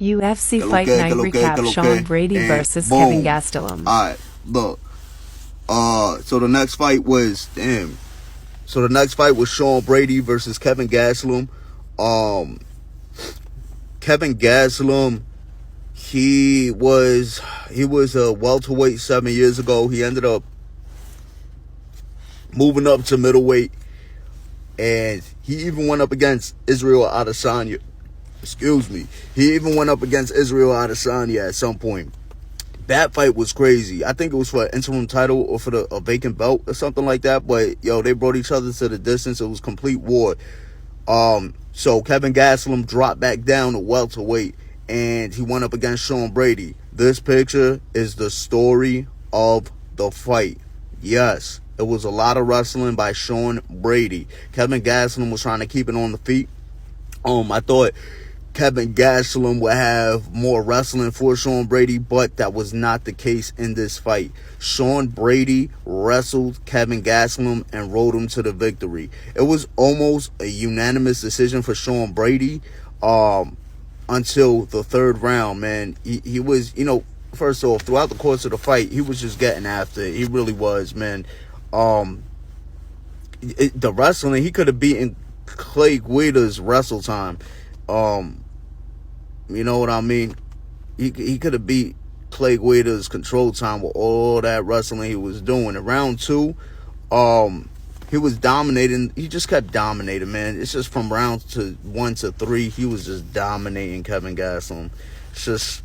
UFC Fight Night Recap: Sean Brady versus Kevin Gastelum. Alright, look. So the next fight was So the next fight was Sean Brady versus Kevin Gastelum. Kevin Gastelum, he was a welterweight 7 years ago. He ended up moving up to middleweight, and he even went up against Israel Adesanya. He even went up against Israel Adesanya at some point. That fight was crazy. I think it was for an interim title or for a vacant belt or something like that. But, yo, they brought each other to the distance. It was complete war. So Kevin Gastelum dropped back down to welterweight, and he went up against Sean Brady. This picture is the story of the fight. Yes, it was a lot of wrestling by Sean Brady. Kevin Gastelum was trying to keep it on the feet. I thought Kevin Gastelum would have more wrestling for Sean Brady, but that was not the case in this fight. Sean Brady wrestled Kevin Gastelum and rode him to the victory. It was almost a unanimous decision for Sean Brady until the third round, man. He was, first off, throughout the course of the fight, he was just getting after it. He really was, man. The wrestling, he could have beaten Clay Guida's wrestle time. You know what I mean? He could have beat Clay Guida's control time with all that wrestling he was doing. In round two, he was dominating. He just kept dominating, man. It's just from rounds to 1 to 3, he was just dominating Kevin Gastelum. It's just,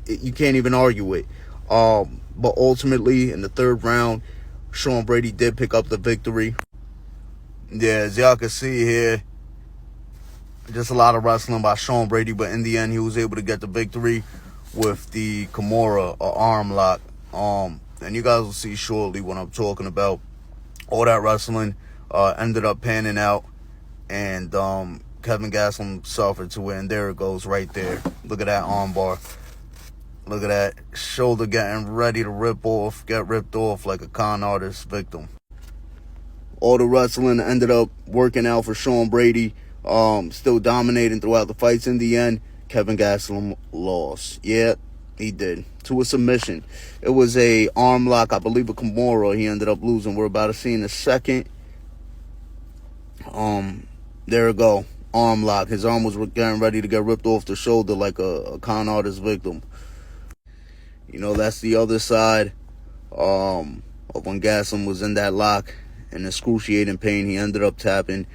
you can't even argue it. But ultimately, in the third round, Sean Brady did pick up the victory. Yeah, as y'all can see here, just a lot of wrestling by Sean Brady, but in the end, he was able to get the victory with the Kimura, or arm lock. And you guys will see shortly what I'm talking about. All that wrestling ended up panning out, and Kevin Gastelum suffered to it, and there it goes right there. Look at that arm bar. Look at that shoulder getting ready to get ripped off like a con artist victim. All the wrestling ended up working out for Sean Brady. Still dominating throughout the fights. In the end, Kevin Gastelum lost. Yeah, he did. To a submission. It was a arm lock, I believe a Kimura. He ended up losing. We're about to see in a second. There we go. Arm lock. His arm was getting ready to get ripped off the shoulder like a con artist victim. That's the other side of when Gastelum was in that lock in excruciating pain. He ended up tapping.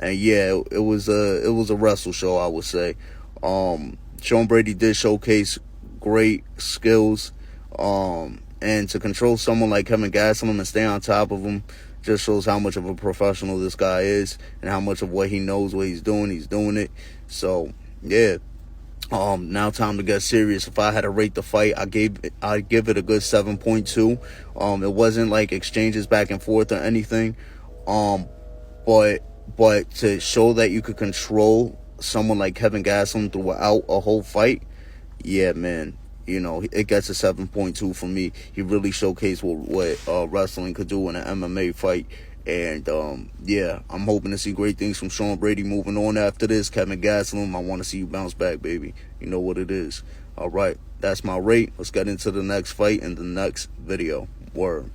And yeah, it was a wrestle show, I would say. Sean Brady did showcase great skills. And to control someone like Kevin Gastelum and stay on top of him just shows how much of a professional this guy is and how much of what he knows, what he's doing it. So yeah. Now time to get serious. If I had to rate the fight, I'd give it a good 7.2. It wasn't like exchanges back and forth or anything. But to show that you could control someone like Kevin Gastelum throughout a whole fight, yeah, man, it gets a 7.2 from me. He really showcased what wrestling could do in an MMA fight. And, yeah, I'm hoping to see great things from Sean Brady moving on after this. Kevin Gastelum, I want to see you bounce back, baby. You know what it is. All right, that's my rate. Let's get into the next fight in the next video. Word.